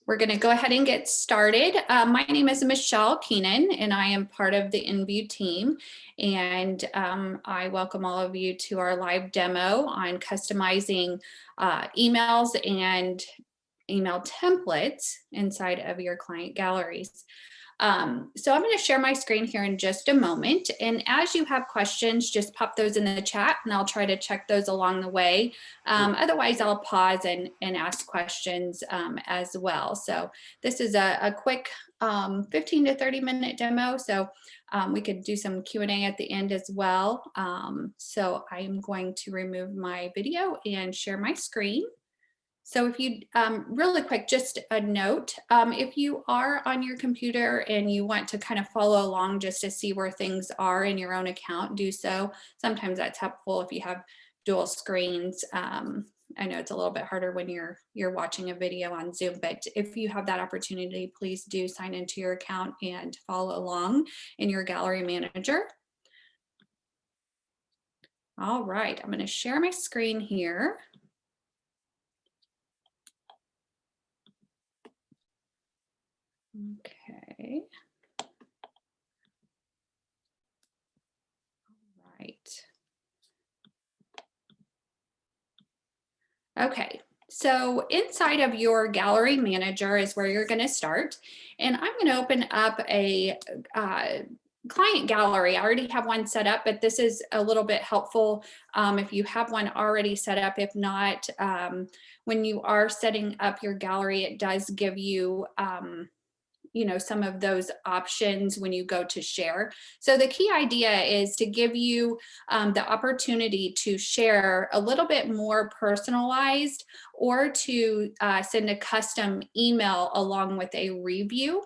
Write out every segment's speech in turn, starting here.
We're going to go ahead and get started. My name is Michelle Keenan, and I am part of the InView team. And I welcome all of you to our live demo on customizing emails and email templates inside of your client galleries. So I'm going to share my screen here in just a moment. And as you have questions, just pop those in the chat and I'll try to check those along the way. Otherwise, I'll pause and ask questions as well. So this is a quick 15 to 30 minute demo. So we could do some Q&A at the end as well. So I'm going to remove my video and share my screen. So if you, really quick, just a note, if you are on your computer and you want to kind of follow along just to see where things are in your own account, do so. Sometimes that's helpful if you have dual screens. I know it's a little bit harder when you're watching a video on Zoom, but if you have that opportunity, please do sign into your account and follow along in your gallery manager. All right, I'm going to share my screen here. Okay. All right. Okay, so inside of your gallery manager is where you're going to start. And I'm going to open up a client gallery. I already have one set up, but this is a little bit helpful if you have one already set up. If not, when you are setting up your gallery, it does give you some of those options when you go to share. So the key idea is to give you the opportunity to share a little bit more personalized or to send a custom email along with a review.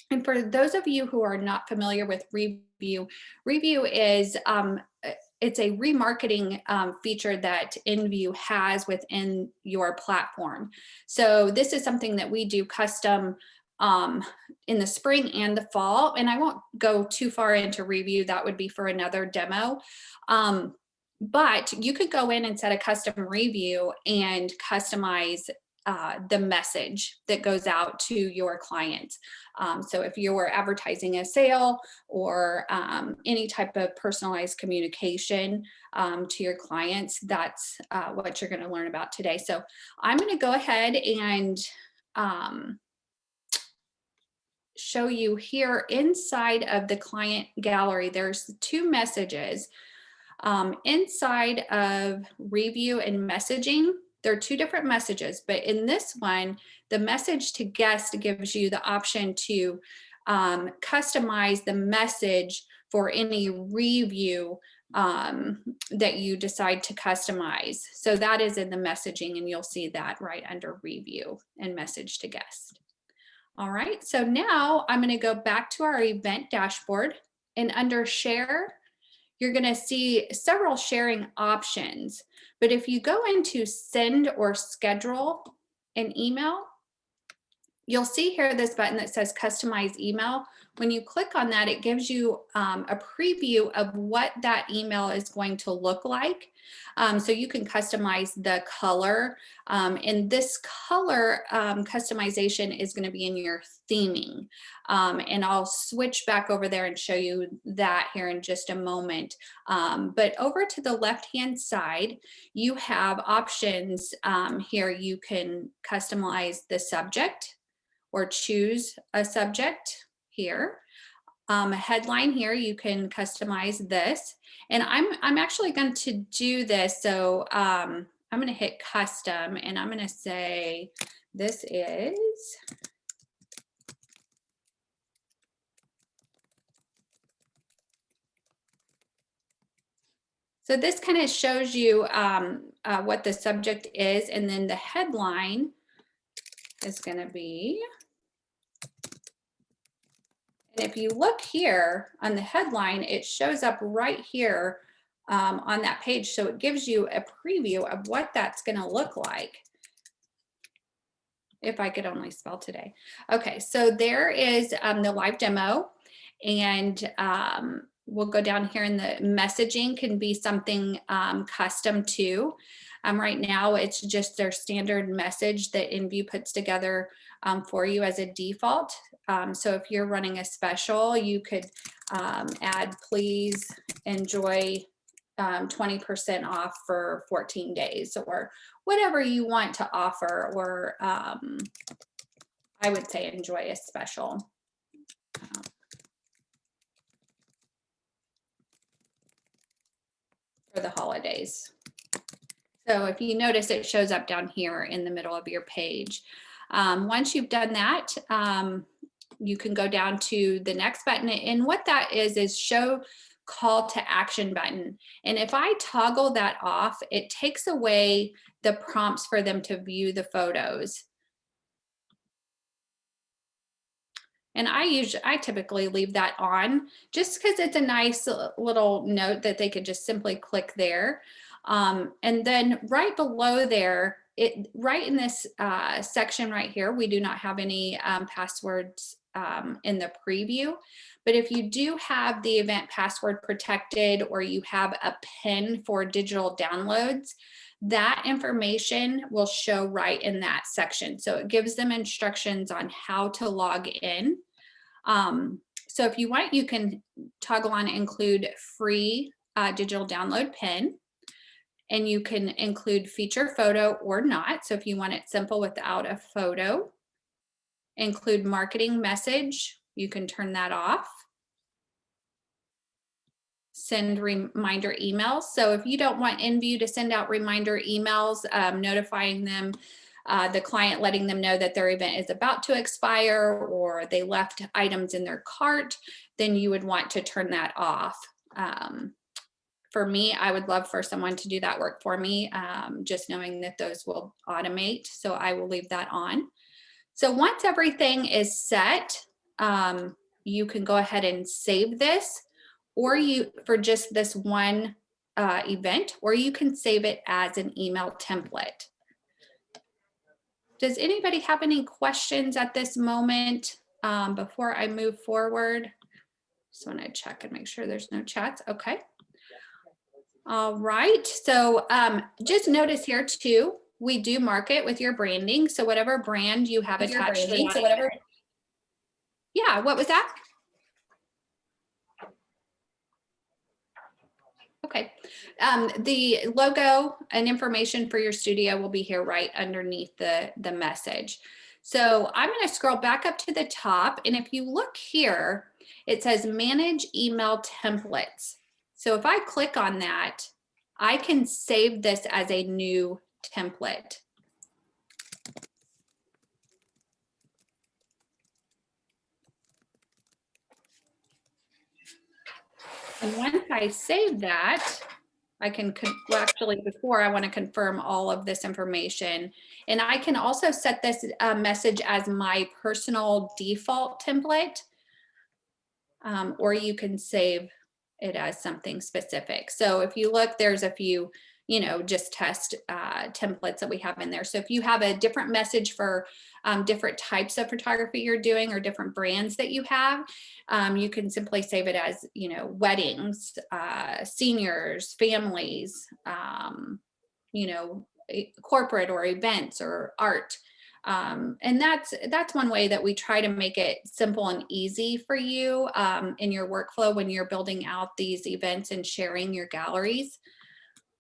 And for those of you who are not familiar with review is it's a remarketing feature that InView has within your platform. So this is something that we do custom in the spring and the fall, and I won't go too far into review. That would be for another demo. But you could go in and set a custom review and customize the message that goes out to your clients. So if you're advertising a sale or any type of personalized communication to your clients, that's what you're going to learn about today. So I'm going to go ahead and show you here inside of the client gallery. There's two messages inside of review and messaging. There are two different messages, but in this one, the message to guest gives you the option to customize the message for any review that you decide to customize. So that is in the messaging, and you'll see that right under review and message to guest. All right, so now I'm going to go back to our event dashboard, and under share, you're going to see several sharing options. But if you go into send or schedule an email, you'll see here this button that says customize email. When you click on that, it gives you a preview of what that email is going to look like. So you can customize the color. And this color customization is going to be in your theming. And I'll switch back over there and show you that here in just a moment. But over to the left-hand side, you have options here. You can customize the subject or choose a subject here. A headline here, you can customize this. And I'm actually going to do this. So I'm going to hit custom, and I'm going to say this is so this kind of shows you what the subject is, and then the headline is going to be. And if you look here on the headline, it shows up right here on that page. So it gives you a preview of what that's going to look like. If I could only spell today. Okay, so there is the live demo, and we'll go down here, and the messaging can be something custom too. Right now, it's just their standard message that InView puts together for you as a default. So if you're running a special, you could add, please enjoy 20% off for 14 days or whatever you want to offer, or I would say enjoy a special. For the holidays. So if you notice, it shows up down here in the middle of your page. Once you've done that, you can go down to the next button. And what that is show call to action button. And if I toggle that off, it takes away the prompts for them to view the photos. And I typically leave that on just because it's a nice little note that they could just simply click there. And then right below there, right in this section right here, we do not have any passwords in the preview. But if you do have the event password protected, or you have a PIN for digital downloads, that information will show right in that section. So it gives them instructions on how to log in. So if you want, you can toggle on include free digital download PIN, and you can include feature photo or not. So if you want it simple without a photo, include marketing message, you can turn that off. Send reminder emails. So if you don't want InView to send out reminder emails, notifying them, the client, letting them know that their event is about to expire, or they left items in their cart, then you would want to turn that off. For me, I would love for someone to do that work for me, just knowing that those will automate. So I will leave that on. So once everything is set, you can go ahead and save this, or for just this one event, or you can save it as an email template. Does anybody have any questions at this moment before I move forward? Just want to check and make sure there's no chats. Okay. All right. So just notice here too, we do market with your branding. So whatever brand you have attached to it. So whatever. Yeah. What was that? Okay. The logo and information for your studio will be here right underneath the message. So I'm going to scroll back up to the top. And if you look here, it says manage email templates. So if I click on that, I can save this as a new template. And once I save that, I can, well, actually before I want to confirm all of this information, and I can also set this message as my personal default template, or you can save it as something specific. So if you look, there's a few, just test templates that we have in there. So if you have a different message for different types of photography you're doing, or different brands that you have, you can simply save it as, weddings, seniors, families, corporate or events or art. And that's one way that we try to make it simple and easy for you in your workflow when you're building out these events and sharing your galleries.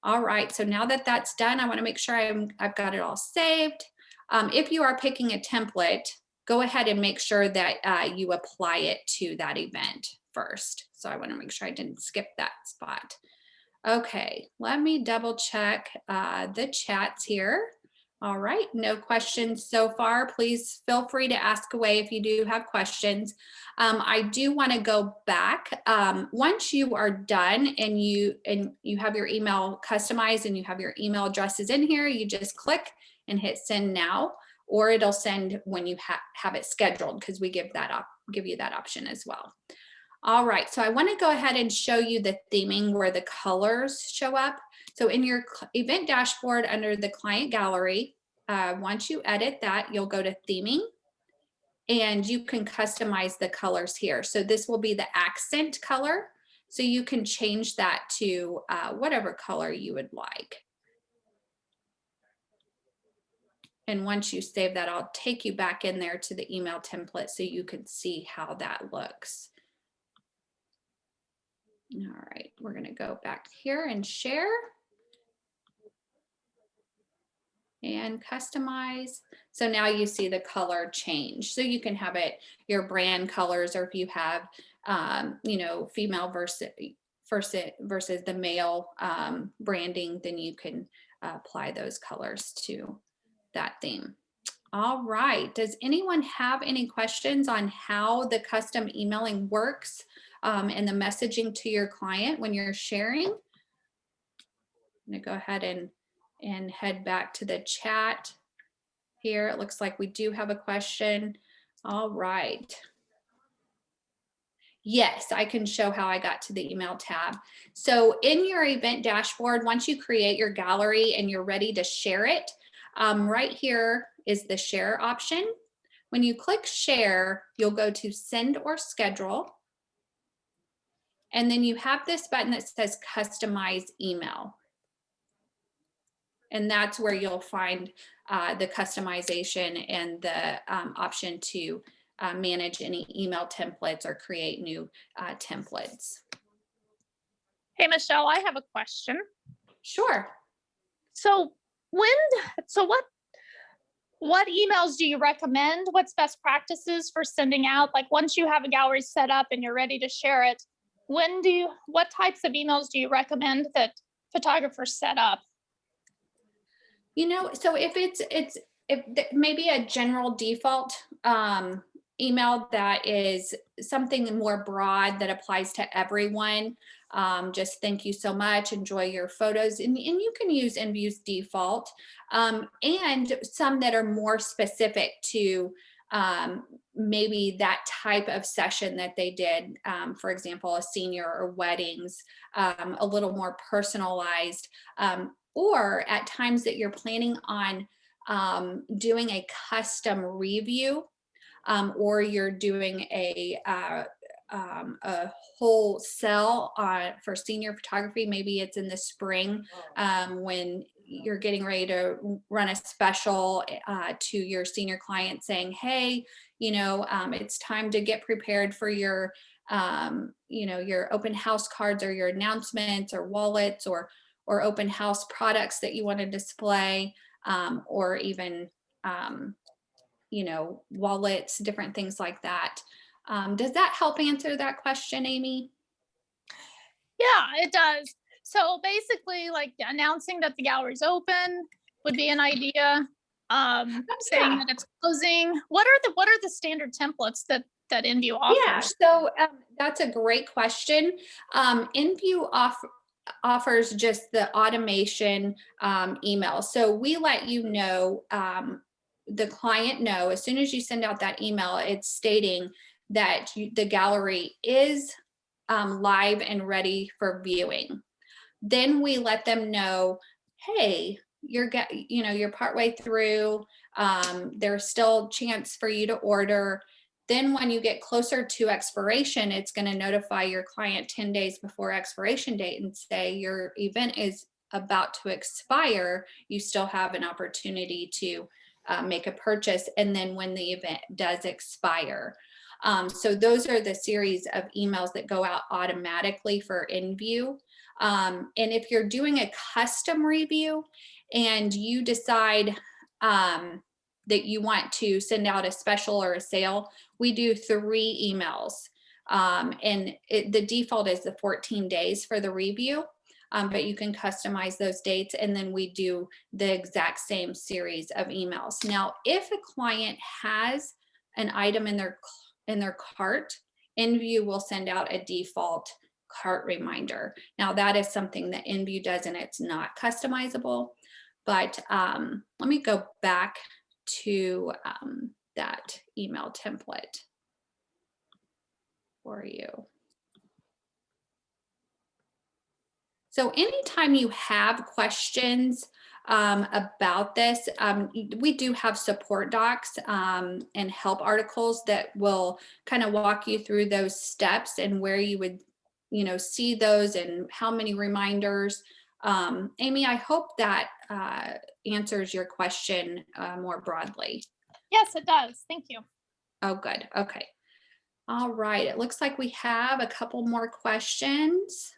All right, so now that that's done, I want to make sure I've got it all saved. If you are picking a template, go ahead and make sure that you apply it to that event first. So I want to make sure I didn't skip that spot. Okay, let me double check the chats here. All right, no questions so far. Please feel free to ask away if you do have questions. I do want to go back. Once you are done and you have your email customized and you have your email addresses in here, you just click and hit send now, or it'll send when you have it scheduled, because we give you that option as well. All right, so I want to go ahead and show you the theming where the colors show up. So in your event dashboard under the client gallery, once you edit that, you'll go to theming, and you can customize the colors here. So this will be the accent color. So you can change that to whatever color you would like. And once you save that, I'll take you back in there to the email template so you can see how that looks. All right, we're going to go back here and share and customize. So now you see the color change. So you can have it your brand colors, or if you have, you know, female versus the male branding, then you can apply those colors to that theme. All right. Does anyone have any questions on how the custom emailing works and the messaging to your client when you're sharing? I'm going to go ahead and head back to the chat here. It looks like we do have a question. All right. Yes, I can show how I got to the email tab. So in your event dashboard, once you create your gallery and you're ready to share it, right here is the share option. When you click share, you'll go to send or schedule. And then you have this button that says customize email. And that's where you'll find the customization and the option to manage any email templates or create new templates. Hey, Michelle, I have a question. Sure. So what emails do you recommend? What's best practices for sending out? Like once you have a gallery set up and you're ready to share it, what types of emails do you recommend that photographers set up? You know, so if maybe a general default email that is something more broad that applies to everyone. Just thank you so much, enjoy your photos. And you can use Enview's default and some that are more specific to maybe that type of session that they did. For example, a senior or weddings, a little more personalized, or at times that you're planning on doing a custom review. Or you're doing a whole sell for senior photography. Maybe it's in the spring when you're getting ready to run a special to your senior client saying, hey, you know, it's time to get prepared for your, you know, your open house cards or your announcements or wallets or open house products that you want to display, or even you know, wallets, different things like that. Does that help answer that question, Amy? Yeah, it does. So basically, like announcing that the gallery's open would be an idea. Saying that it's closing. What are the standard templates that Enview offers? Yeah, so that's a great question. Enview offers just the automation email. So we let you know, the client know as soon as you send out that email, it's stating that the gallery is live and ready for viewing. Then we let them know, hey, you're partway through. There's still a chance for you to order. Then when you get closer to expiration, it's going to notify your client 10 days before expiration date and say your event is about to expire. You still have an opportunity to make a purchase. And then when the event does expire. So those are the series of emails that go out automatically for Enview. And if you're doing a custom review and you decide that you want to send out a special or a sale, we do 3 emails. And the default is the 14 days for the review. But you can customize those dates, and then we do the exact same series of emails. Now, if a client has an item in their cart, Enview will send out a default cart reminder. Now, that is something that Enview does, and it's not customizable. But let me go back to that email template for you. So anytime you have questions about this, we do have support docs and help articles that will kind of walk you through those steps and where you would, you know, see those and how many reminders Amy, I hope that answers your question more broadly. Yes, it does. Thank you. Oh, good. Okay. All right. It looks like we have a couple more questions.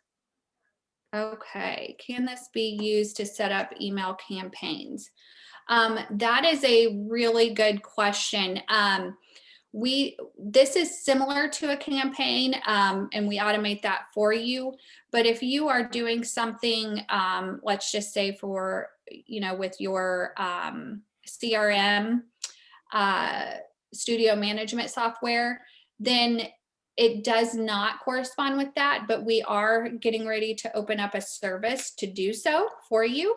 Okay. Can this be used to set up email campaigns? That is a really good question. This is similar to a campaign, and we automate that for you. But if you are doing something, let's just say for, with your CRM, studio management software, then it does not correspond with that, but we are getting ready to open up a service to do so for you.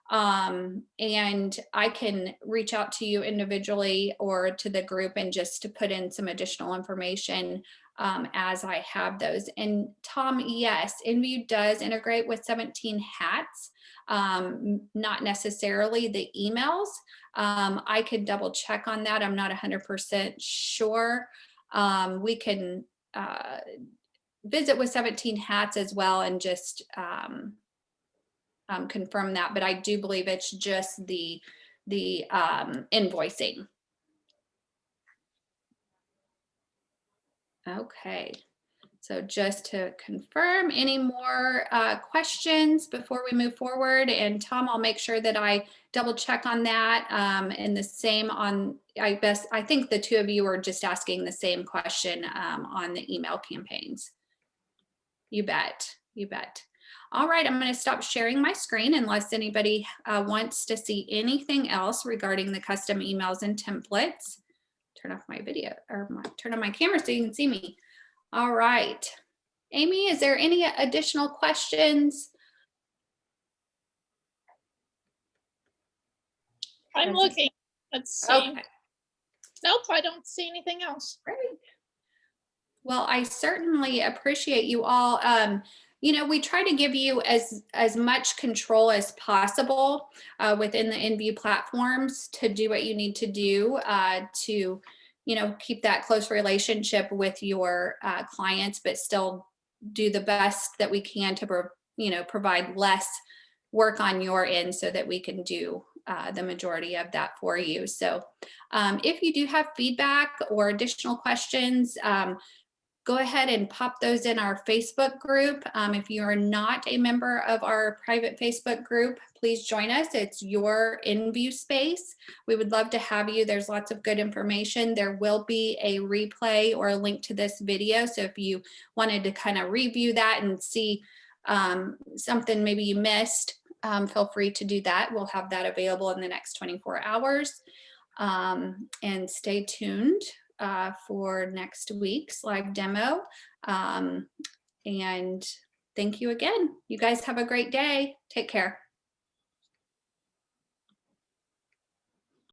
And I can reach out to you individually or to the group and just to put in some additional information as I have those. And Tom, yes, InView does integrate with 17 Hats, not necessarily the emails. I could double check on that. I'm not 100% sure. We can visit with 17 Hats as well and just confirm that, but I do believe it's just the invoicing. Okay, so just to confirm, any more questions before we move forward? And Tom, I'll make sure that I double check on that. And the same on, I think the two of you are just asking the same question on the email campaigns. You bet, you bet. All right, I'm going to stop sharing my screen unless anybody wants to see anything else regarding the custom emails and templates. Turn off my video or turn on my camera so you can see me. All right. Amy, is there any additional questions? I'm looking. Let's see. Okay. Nope, I don't see anything else. Great. Well, I certainly appreciate you all. We try to give you as much control as possible within the InView platforms to do what you need to do to, keep that close relationship with your clients, but still do the best that we can to, provide less work on your end so that we can do the majority of that for you. So if you do have feedback or additional questions, go ahead and pop those in our Facebook group. If you are not a member of our private Facebook group, please join us. It's your InView space. We would love to have you. There's lots of good information. There will be a replay or a link to this video. So if you wanted to kind of review that and see something maybe you missed, feel free to do that. We'll have that available in the next 24 hours. And stay tuned for next week's live demo. And thank you again. You guys have a great day. Take care.